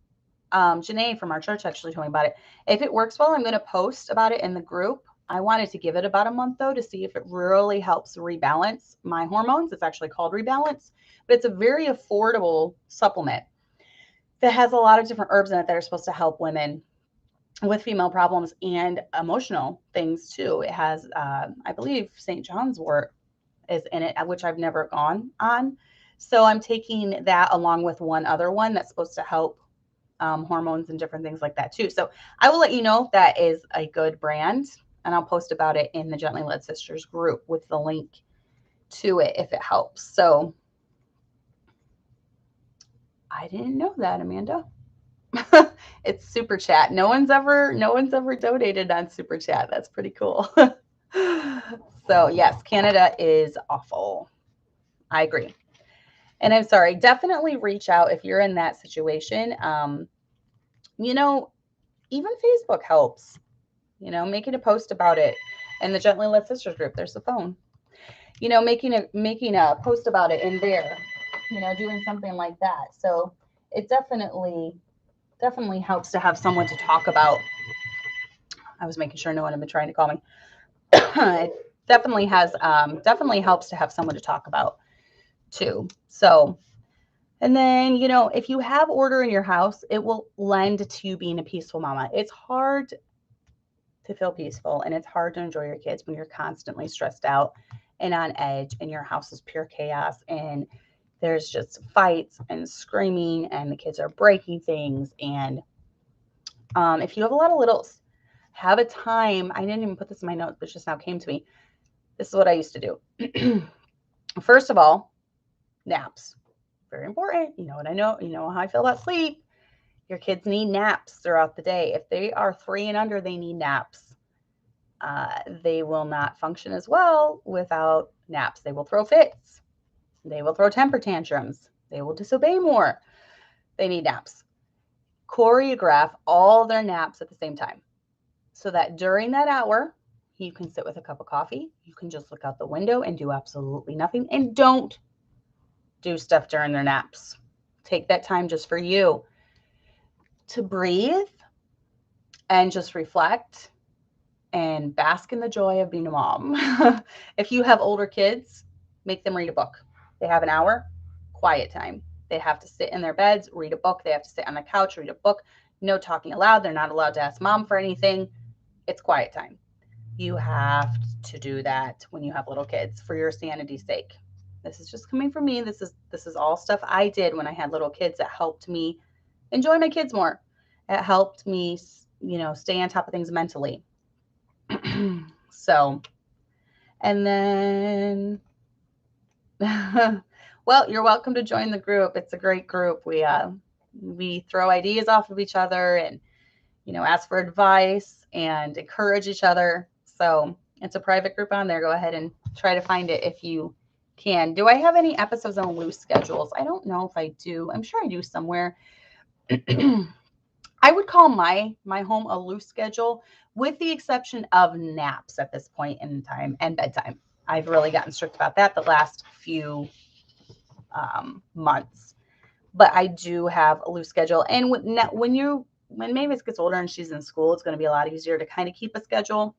Janae from our church actually told me about it. If it works well, I'm going to post about it in the group. I wanted to give it about a month, though, to see if it really helps rebalance my hormones. It's actually called Rebalance, but it's a very affordable supplement that has a lot of different herbs in it that are supposed to help women with female problems and emotional things too. It has, I believe, St. John's wort is in it, which I've never gone on. So I'm taking that along with one other one that's supposed to help hormones and different things like that too. So I will let you know if that is a good brand, and I'll post about it in the Gently Led Sisters group with the link to it if it helps. So I didn't know that, Amanda. It's super chat. No one's ever donated on super chat. That's pretty cool. So yes, Canada is awful. I agree. And I'm sorry, definitely reach out if you're in that situation. You know, even Facebook helps, you know, making a post about it. And the Gently Led Sisters group, there's the phone. You know, making a post about it in there, you know, doing something like that. So it definitely helps to have someone to talk about. I was making sure no one had been trying to call me. It definitely helps to have someone to talk about too. So, and then, you know, if you have order in your house, it will lend to you being a peaceful mama. It's hard to feel peaceful, and it's hard to enjoy your kids when you're constantly stressed out and on edge and your house is pure chaos and there's just fights and screaming and the kids are breaking things. And if you have a lot of littles, have a time. I didn't even put this in my notes, but it just now came to me. This is what I used to do. First of all, naps. Very important. You know what I know. You know how I feel about sleep. Your kids need naps throughout the day. If they are 3 and under, they need naps. They will not function as well without naps. They will throw fits. They will throw temper tantrums. They will disobey more. They need naps. Choreograph all their naps at the same time so that during that hour, you can sit with a cup of coffee. You can just look out the window and do absolutely nothing. And don't do stuff during their naps. Take that time just for you to breathe and just reflect and bask in the joy of being a mom. If you have older kids, make them read a book. They have an hour, quiet time. They have to sit in their beds, read a book. They have to sit on the couch, read a book. No talking aloud. They're not allowed to ask mom for anything. It's quiet time. You have to do that when you have little kids for your sanity's sake. This is just coming from me. This is all stuff I did when I had little kids that helped me enjoy my kids more. It helped me, you know, stay on top of things mentally. So, and then, well, you're welcome to join the group. It's a great group. We throw ideas off of each other and, you know, ask for advice and encourage each other. So it's a private group on there. Go ahead and try to find it if you can. Do I have any episodes on loose schedules? I don't know if I do. I'm sure I do somewhere. I would call my home a loose schedule, with the exception of naps at this point in time and bedtime. I've really gotten strict about that the last few months. But I do have a loose schedule. And when Mavis gets older and she's in school, it's going to be a lot easier to kind of keep a schedule,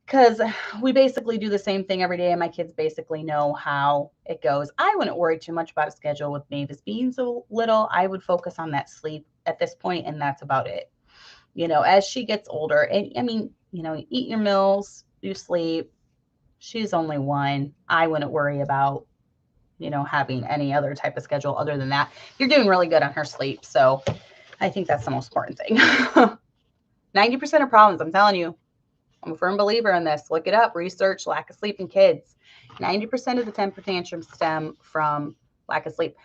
because we basically do the same thing every day and my kids basically know how it goes. I wouldn't worry too much about a schedule with Mavis being so little. I would focus on that sleep at this point, and that's about it. You know, as she gets older, and I mean, you know, eat your meals, you sleep. She's only 1. I wouldn't worry about, you know, having any other type of schedule other than that. You're doing really good on her sleep. So I think that's the most important thing. 90% of problems, I'm telling you, I'm a firm believer in this. Look it up, research lack of sleep in kids. 90% of the temper tantrums stem from lack of sleep.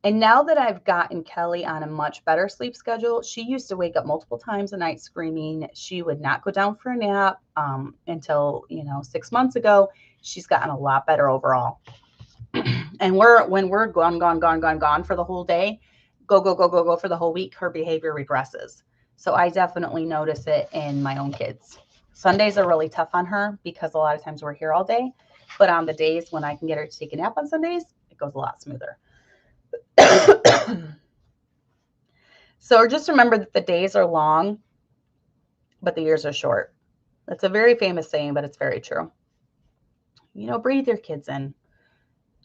And now that I've gotten Kelly on a much better sleep schedule, she used to wake up multiple times a night screaming. She would not go down for a nap until, you know, 6 months ago. She's gotten a lot better overall. And when we're gone for the whole day, go for the whole week, her behavior regresses. So I definitely notice it in my own kids. Sundays are really tough on her because a lot of times we're here all day. But on the days when I can get her to take a nap on Sundays, it goes a lot smoother. So just remember that the days are long, but the years are short. That's a very famous saying, but it's very true. You know, breathe your kids in.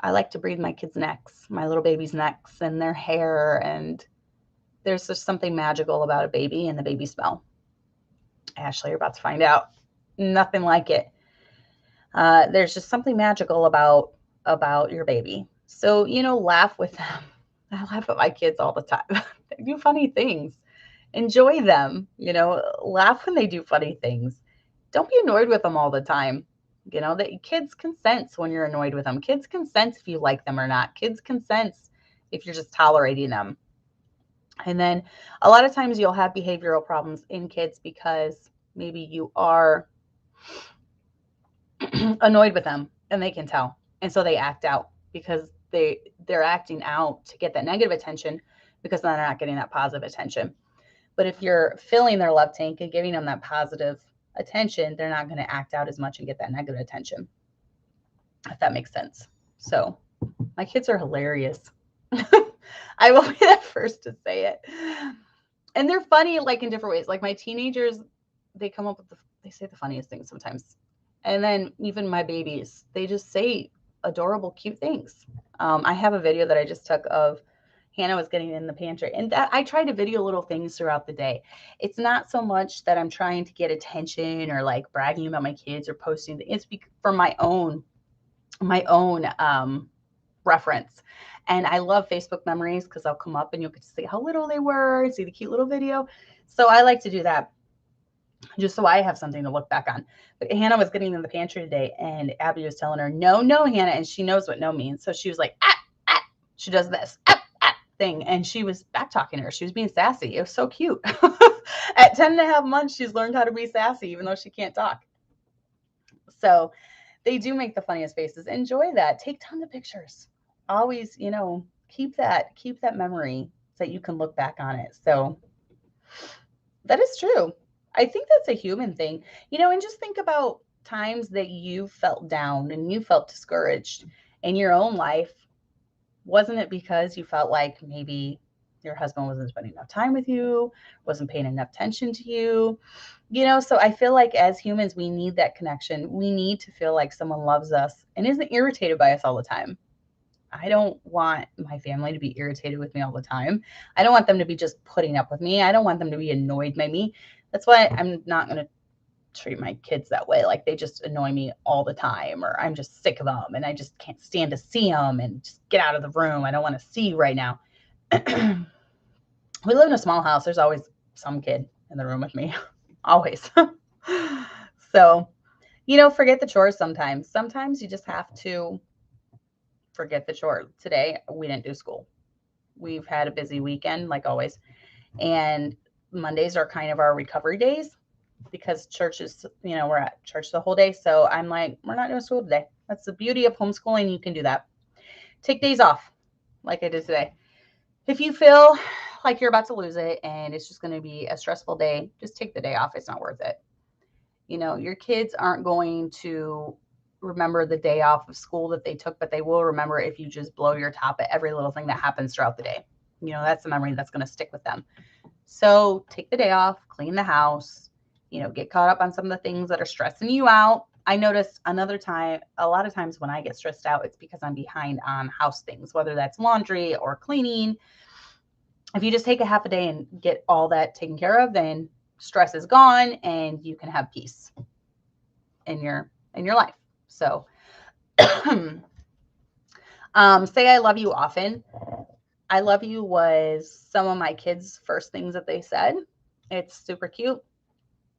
I like to breathe my kids' necks, my little babies' necks and their hair. And there's just something magical about a baby and the baby smell. Ashley, you're about to find out. Nothing like it. There's just something magical about your baby. So, you know, laugh with them. I laugh at my kids all the time. They do funny things. Enjoy them, you know, laugh when they do funny things. Don't be annoyed with them all the time. You know, that kids can sense when you're annoyed with them. Kids can sense if you like them or not. Kids can sense if you're just tolerating them. And then a lot of times you'll have behavioral problems in kids because maybe you are annoyed with them and they can tell. And so they act out because they're acting out to get that negative attention because they're not getting that positive attention. But if you're filling their love tank and giving them that positive attention, they're not going to act out as much and get that negative attention, if that makes sense. So my kids are hilarious. I will be the first to say it. And they're funny, like in different ways. Like my teenagers, they come up with they say the funniest things sometimes. And then even my babies, they just say adorable, cute things. I have a video that I just took of Hannah was getting in the pantry, and that I try to video little things throughout the day. It's not so much that I'm trying to get attention or like bragging about my kids or posting. It's for my own reference. And I love Facebook memories because I'll come up and you'll get to see how little they were and see the cute little video. So I like to do that just so I have something to look back on. But Hannah was getting in the pantry today and Abby was telling her, no, Hannah. And she knows what no means. So she was like, ah, ah. She does this thing. And she was back talking to her. She was being sassy. It was so cute. At 10 and a half months, she's learned how to be sassy, even though she can't talk. So they do make the funniest faces. Enjoy that. Take tons of pictures. Always, keep that memory so that you can look back on it. So that is true. I think that's a human thing, and just think about times that you felt down and you felt discouraged in your own life. Wasn't it because you felt like maybe your husband wasn't spending enough time with you, wasn't paying enough attention to you? So I feel like as humans, we need that connection. We need to feel like someone loves us and isn't irritated by us all the time. I don't want my family to be irritated with me all the time. I don't want them to be just putting up with me. I don't want them to be annoyed by me. That's why I'm not going to treat my kids that way. Like they just annoy me all the time, or I'm just sick of them and I just can't stand to see them and just get out of the room. I don't want to see you right now. We live in a small house. There's always some kid in the room with me. Always. So, forget the chores sometimes. Sometimes you just have to forget the chore. Today, we didn't do school. We've had a busy weekend, like always. And Mondays are kind of our recovery days because church is, we're at church the whole day. So I'm like, we're not doing school today. That's the beauty of homeschooling. You can do that. Take days off like I did today. If you feel like you're about to lose it and it's just going to be a stressful day, just take the day off. It's not worth it. Your kids aren't going to remember the day off of school that they took, but they will remember if you just blow your top at every little thing that happens throughout the day. That's the memory that's going to stick with them. So take the day off, clean the house, get caught up on some of the things that are stressing you out. I noticed a lot of times when I get stressed out, it's because I'm behind on house things, whether that's laundry or cleaning. If you just take a half a day and get all that taken care of, then stress is gone and you can have peace in your life. So say I love you often. I love you was some of my kids' first things that they said. It's super cute.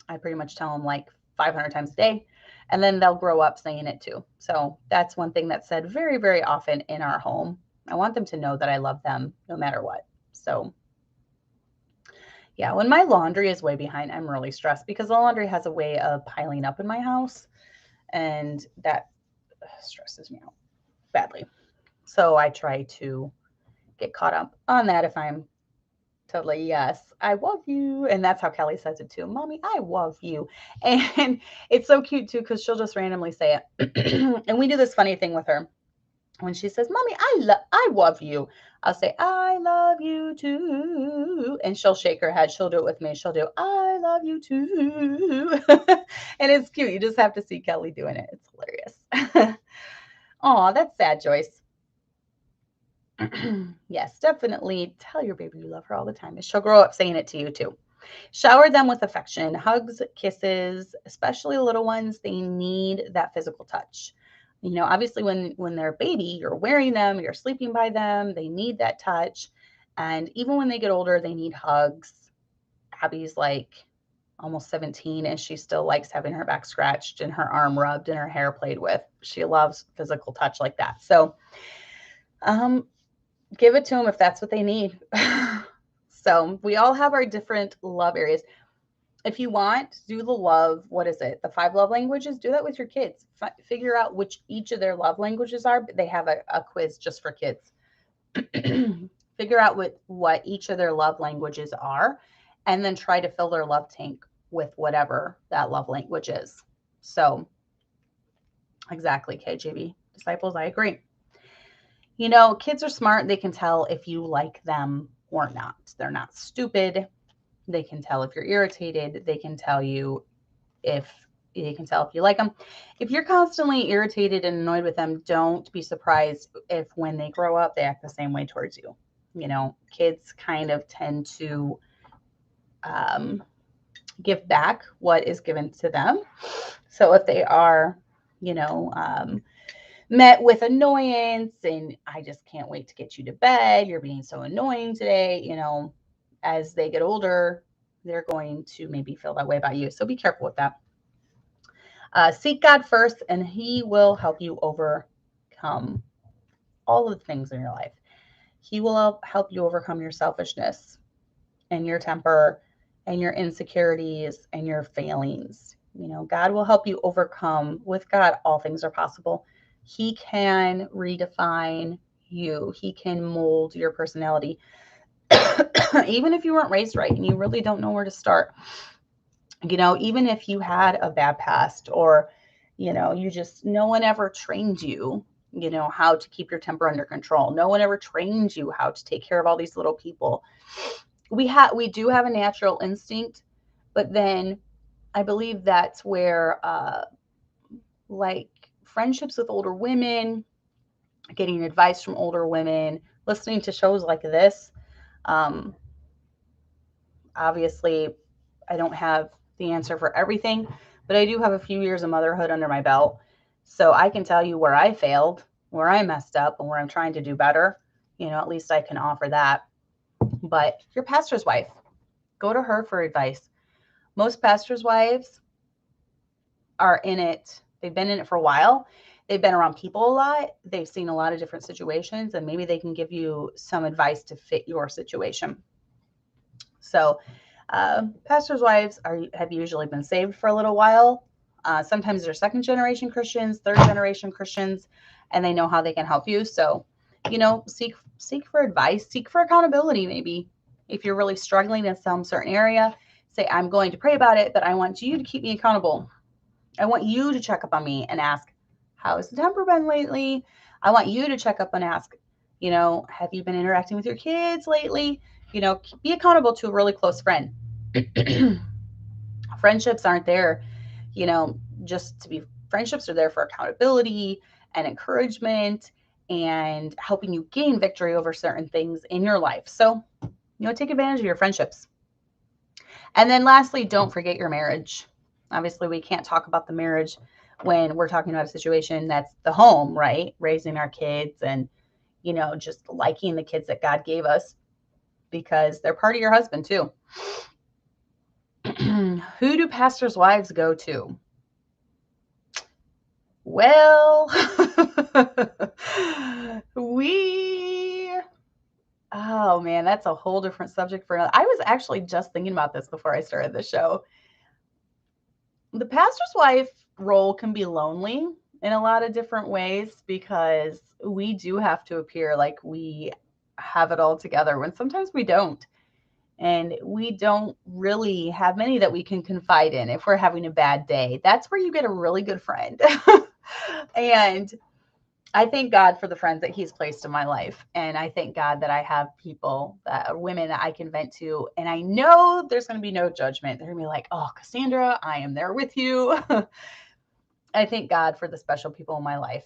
I pretty much tell them like 500 times a day, and then they'll grow up saying it too. So that's one thing that's said very, very often in our home. I want them to know that I love them no matter what. So yeah, when my laundry is way behind, I'm really stressed because the laundry has a way of piling up in my house, and that stresses me out badly. So I try to get caught up on that if I'm totally, yes, I love you. And that's how Kelly says it too. Mommy, I love you. And it's so cute too, because she'll just randomly say it. And we do this funny thing with her. When she says, Mommy, I love you, I'll say, I love you too. And she'll shake her head. She'll do it with me. She'll do, I love you too. And it's cute. You just have to see Kelly doing it. It's hilarious. Oh, that's sad, Joyce. Yes, definitely tell your baby you love her all the time. And she'll grow up saying it to you too. Shower them with affection, hugs, kisses, especially little ones. They need that physical touch. Obviously when they're a baby, you're wearing them, you're sleeping by them. They need that touch. And even when they get older, they need hugs. Abby's like almost 17 and she still likes having her back scratched and her arm rubbed and her hair played with. She loves physical touch like that. So, give it to them if that's what they need. So we all have our different love areas. If you want, do the love, what is it? The 5 love languages, do that with your kids. Figure out which each of their love languages are. They have a quiz just for kids. Figure out what each of their love languages are, and then try to fill their love tank with whatever that love language is. So exactly, KJV disciples, I agree. You know, kids are smart. They can tell if you like them or not. They're not stupid. They can tell if you're irritated. They can tell if you like them. If you're constantly irritated and annoyed with them, don't be surprised if when they grow up, they act the same way towards you. You know, kids kind of tend to give back what is given to them. So if they are, you know, met with annoyance and I just can't wait to get you to bed, you're being so annoying today, you know, as they get older, they're going to maybe feel that way about you. So be careful with that. Seek God first, and He will help you overcome all of the things in your life. He will help you overcome your selfishness and your temper and your insecurities and your failings. You know, God will help you overcome. With God, all things are possible. He can redefine you. He can mold your personality. Even if you weren't raised right and you really don't know where to start. You know, even if you had a bad past or, you know, no one ever trained you, you know, how to keep your temper under control. No one ever trained you how to take care of all these little people. We do have a natural instinct, but then I believe that's where, like friendships with older women, getting advice from older women, listening to shows like this. Obviously, I don't have the answer for everything, but I do have a few years of motherhood under my belt. So I can tell you where I failed, where I messed up, and where I'm trying to do better. You know, at least I can offer that. But your pastor's wife, go to her for advice. Most pastors' wives are in it. They've been in it for a while. They've been around people a lot. They've seen a lot of different situations, and maybe they can give you some advice to fit your situation. So pastors' wives have usually been saved for a little while. Sometimes they're second generation Christians, third generation Christians, and they know how they can help you. So, you know, seek for advice, seek for accountability. Maybe if you're really struggling in some certain area, say, I'm going to pray about it, but I want you to keep me accountable. I want you to check up on me and ask, how has the temper been lately? I want you to check up and ask, you know, have you been interacting with your kids lately? You know, be accountable to a really close friend. Friendships aren't there, you know, just to be, friendships are there for accountability and encouragement and helping you gain victory over certain things in your life. So, you know, take advantage of your friendships. And then lastly, don't forget your marriage. Obviously, we can't talk about the marriage when we're talking about a situation that's the home, right? Raising our kids and, you know, just liking the kids that God gave us because they're part of your husband too. Who do pastors' wives go to? Well, oh man, that's a whole different subject for another. I was actually just thinking about this before I started the show. The pastor's wife role can be lonely in a lot of different ways because we do have to appear like we have it all together when sometimes we don't. And we don't really have many that we can confide in if we're having a bad day. That's where you get a really good friend. And I thank God for the friends that He's placed in my life. And I thank God that I have people, that are women that I can vent to. And I know there's going to be no judgment. They're going to be like, oh, Cassandra, I am there with you. I thank God for the special people in my life.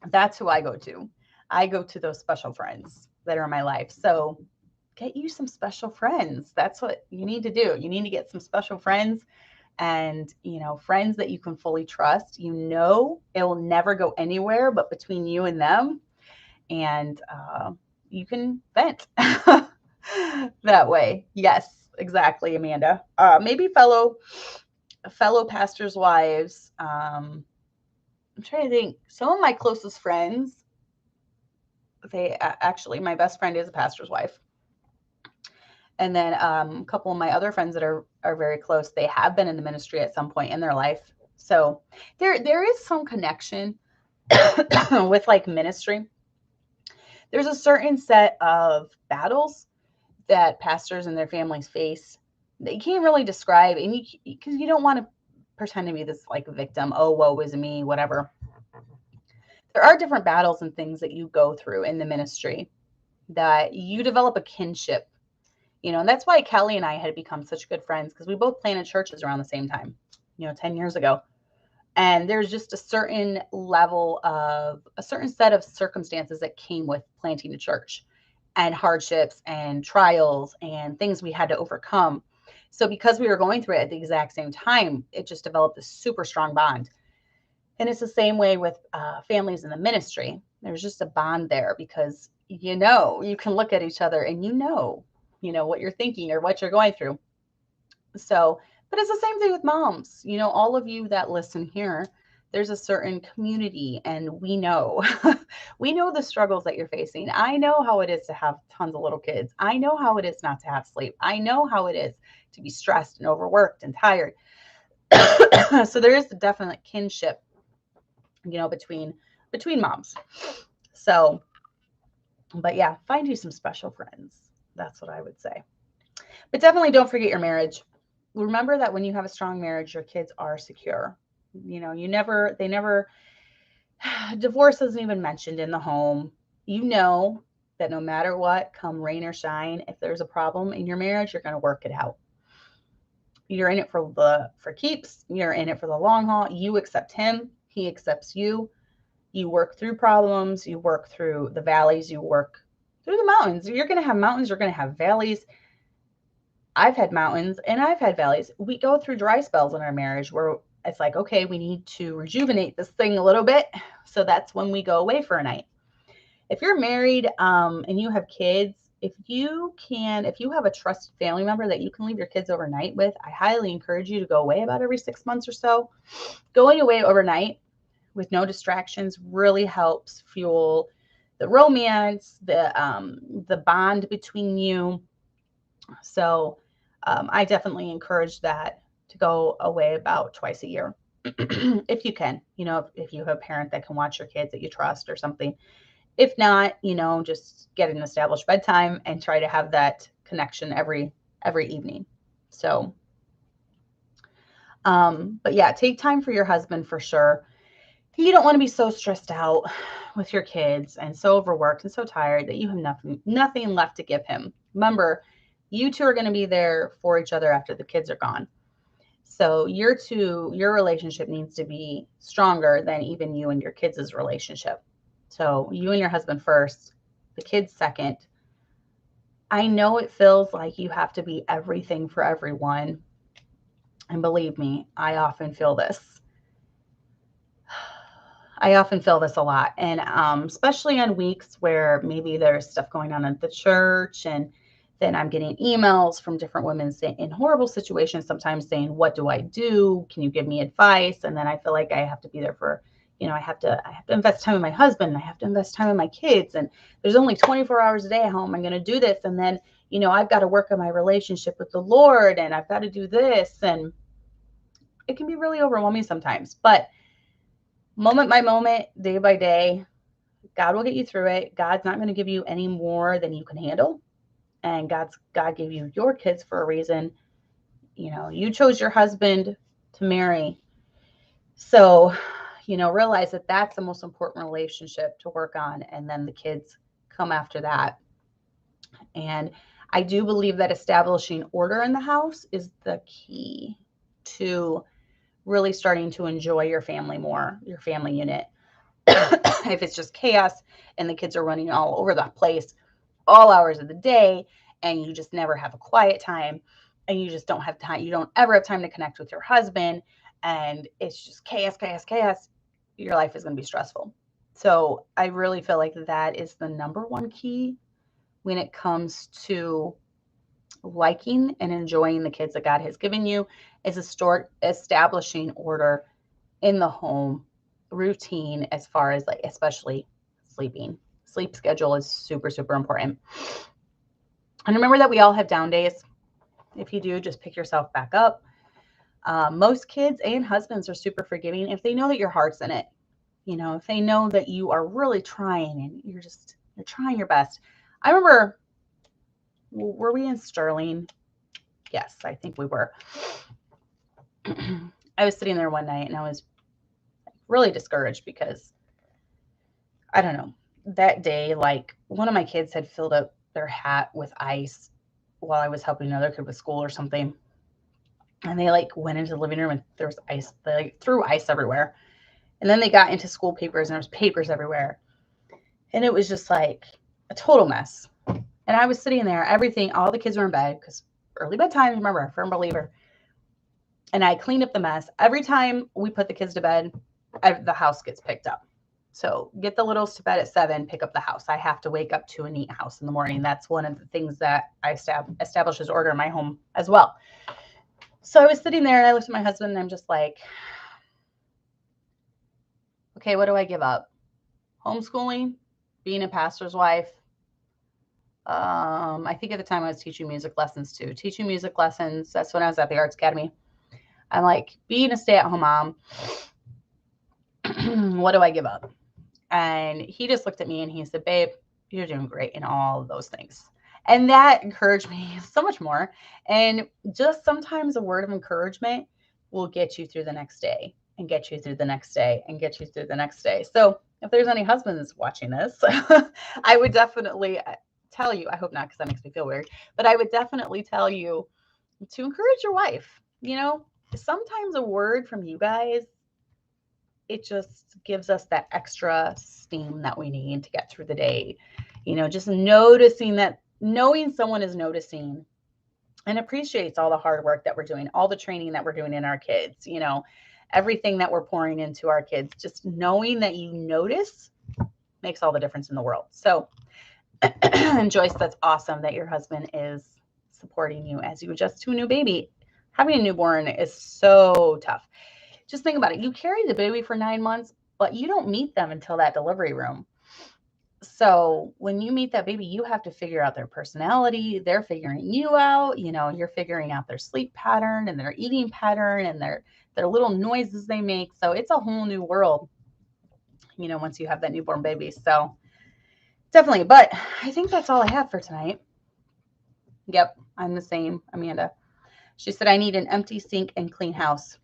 That's who I go to. I go to those special friends that are in my life. So get you some special friends. That's what you need to do. You need to get some special friends and, you know, friends that you can fully trust. You know, it will never go anywhere but between you and them. And you can vent that way. Yes, exactly, Amanda. Maybe fellow pastors' wives. I'm trying to think. Some of my closest friends, they actually, my best friend is a pastor's wife. And then a couple of my other friends that are very close, they have been in the ministry at some point in their life. So there is some connection with like ministry. There's a certain set of battles that pastors and their families face that you can't really describe, and because you don't want to pretend to be this like victim. Oh, woe is me, whatever. There are different battles and things that you go through in the ministry that you develop a kinship, and that's why Kelly and I had become such good friends, because we both planted churches around the same time, 10 years ago. And there's just a certain set of circumstances that came with planting a church, and hardships and trials and things we had to overcome. So because we were going through it at the exact same time, it just developed a super strong bond. And it's the same way with families in the ministry. There's just a bond there because, you can look at each other and what you're thinking or what you're going through. So, but it's the same thing with moms. All of you that listen here, there's a certain community, and we know, we know the struggles that you're facing. I know how it is to have tons of little kids. I know how it is not to have sleep. I know how it is to be stressed and overworked and tired. So there is a definite kinship, between moms. So, but yeah, find you some special friends. That's what I would say. But definitely don't forget your marriage. Remember that when you have a strong marriage, your kids are secure. They never, divorce isn't even mentioned in the home. That no matter what, come rain or shine, if there's a problem in your marriage, you're going to work it out. You're in it for keeps. You're in it for the long haul. You accept him. He accepts you. You work through problems. You work through the valleys. You work through the mountains. You're going to have mountains. You're going to have valleys. I've had mountains and I've had valleys. We go through dry spells in our marriage where it's like, okay, we need to rejuvenate this thing a little bit. So that's when we go away for a night. If you're married and you have kids, if you have a trusted family member that you can leave your kids overnight with, I highly encourage you to go away about every 6 months or so. Going away overnight with no distractions really helps fuel the romance, the bond between you. So I definitely encourage that, to go away about twice a year if you can, if you have a parent that can watch your kids that you trust or something. If not, just get an established bedtime and try to have that connection every evening. So, but yeah, take time for your husband for sure. You don't want to be so stressed out with your kids and so overworked and so tired that you have nothing left to give him. Remember, you two are going to be there for each other after the kids are gone. So your relationship needs to be stronger than even you and your kids' relationship. So you and your husband first, the kids second. I know it feels like you have to be everything for everyone. And believe me, I often feel this. A lot. And especially on weeks where maybe there's stuff going on at the church, and then I'm getting emails from different women in horrible situations, sometimes saying, what do I do? Can you give me advice? And then I feel like I have to be there for, I have to invest time in my husband. I have to invest time in my kids. And there's only 24 hours a day at home. I'm going to do this. And then, I've got to work on my relationship with the Lord, and I've got to do this. And it can be really overwhelming sometimes, but moment by moment, day by day, God will get you through it. God's not going to give you any more than you can handle. And God gave you your kids for a reason. You chose your husband to marry. So, realize that that's the most important relationship to work on. And then the kids come after that. And I do believe that establishing order in the house is the key to really starting to enjoy your family more, your family unit. If it's just chaos and the kids are running all over the place all hours of the day, and you just never have a quiet time, and you just don't have time, you don't ever have time to connect with your husband, and it's just chaos, your life is going to be stressful. So I really feel like that is the number one key when it comes to liking and enjoying the kids that God has given you, is establishing order in the home, routine, as far as especially sleep schedule is super, super important. And remember that we all have down days. If you do, just pick yourself back up. Most kids and husbands are super forgiving if they know that your heart's in it. If they know that you are really trying and you're trying your best. I remember, were we in Sterling? Yes, I think we were. I was sitting there one night and I was really discouraged because, I don't know, that day, like one of my kids had filled up their hat with ice while I was helping another kid with school or something. And they like went into the living room and there was ice. They like threw ice everywhere. And then they got into school papers and there was papers everywhere. And it was just like a total mess. And I was sitting there, all the kids were in bed because early bedtime, remember, firm believer. And I cleaned up the mess. Every time we put the kids to bed, the house gets picked up. So get the littles to bed at 7, pick up the house. I have to wake up to a neat house in the morning. That's one of the things that I establish as order in my home as well. So I was sitting there and I looked at my husband and I'm just like, okay, what do I give up? Homeschooling, being a pastor's wife. I think at the time I was teaching music lessons too. Teaching music lessons. That's when I was at the Arts Academy. I'm like, being a stay-at-home mom, what do I give up? And he just looked at me and he said, babe, you're doing great in all of those things. And that encouraged me so much more. And just sometimes a word of encouragement will get you through the next day and get you through the next day and get you through the next day. So if there's any husbands watching this, I would definitely tell you, I hope not, because that makes me feel weird, but I would definitely tell you to encourage your wife. Sometimes a word from you guys, it just gives us that extra steam that we need to get through the day. Just knowing someone is noticing and appreciates all the hard work that we're doing, all the training that we're doing in our kids, everything that we're pouring into our kids, just knowing that you notice makes all the difference in the world. So, and Joyce, that's awesome that your husband is supporting you as you adjust to a new baby. Having a newborn is so tough. Just think about it. You carry the baby for 9 months, but you don't meet them until that delivery room. So when you meet that baby, you have to figure out their personality. They're figuring you out. You're figuring out their sleep pattern and their eating pattern and their little noises they make. So it's a whole new world, once you have that newborn baby. So definitely. But I think that's all I have for tonight. Yep, I'm the same, Amanda. She said, I need an empty sink and clean house.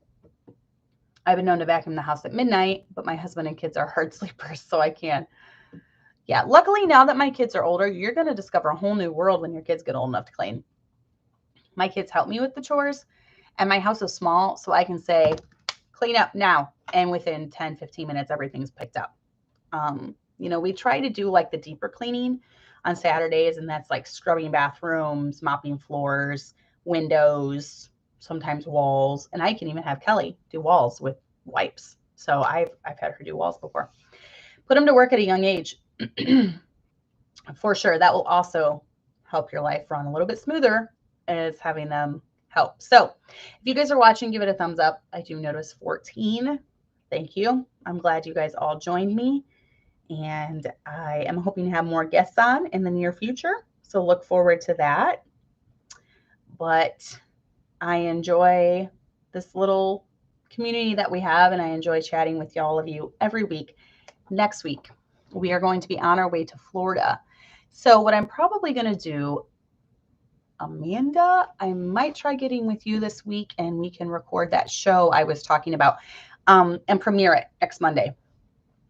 I've been known to vacuum the house at midnight, but my husband and kids are hard sleepers, so I can't. Yeah, luckily now that my kids are older, you're going to discover a whole new world when your kids get old enough to clean. My kids help me with the chores, and my house is small, so I can say, clean up now, and within 10, 15 minutes, everything's picked up. We try to do like the deeper cleaning on Saturdays, and that's like scrubbing bathrooms, mopping floors, windows, sometimes walls, and I can even have Kelly do walls with wipes. So I've had her do walls before. Put them to work at a young age. For sure. That will also help your life run a little bit smoother as having them help. So if you guys are watching, give it a thumbs up. I do notice 14. Thank you. I'm glad you guys all joined me. And I am hoping to have more guests on in the near future. So look forward to that. But I enjoy this little community that we have, and I enjoy chatting with all of you every week. Next week, we are going to be on our way to Florida. So what I'm probably going to do, Amanda, I might try getting with you this week and we can record that show I was talking about and premiere it next Monday.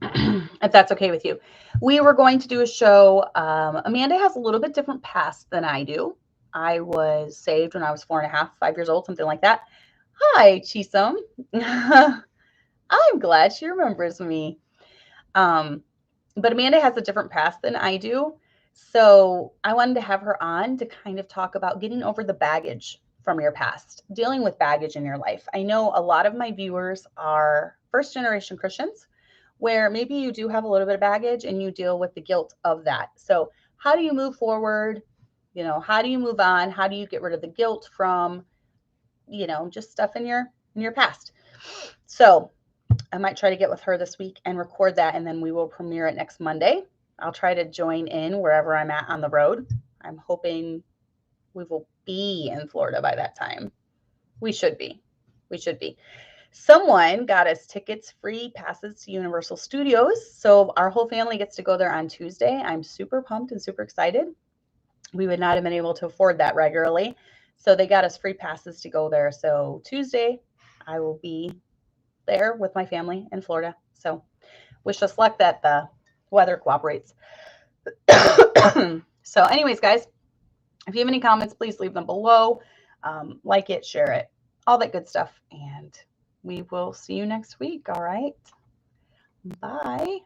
If that's okay with you. We were going to do a show. Amanda has a little bit different past than I do. I was saved when I was 4.5, 5 years old, something like that. Hi, Chisum. I'm glad she remembers me. But Amanda has a different past than I do. So I wanted to have her on to kind of talk about getting over the baggage from your past, dealing with baggage in your life. I know a lot of my viewers are first-generation Christians, where maybe you do have a little bit of baggage and you deal with the guilt of that. So how do you move forward? How do you move on? How do you get rid of the guilt from, just stuff in your past? So I might try to get with her this week and record that, and then we will premiere it next Monday. I'll try to join in wherever I'm at on the road. I'm hoping We will be in Florida by that time. We should be. We should be. Someone got us tickets, free passes to Universal Studios. So our whole family gets to go there on Tuesday. I'm super pumped and super excited. We would not have been able to afford that regularly. So they got us free passes to go there. So Tuesday, I will be there with my family in Florida. So wish us luck that the weather cooperates. So anyways, guys, if you have any comments, please leave them below. Like it, share it, all that good stuff. And we will see you next week. All right. Bye.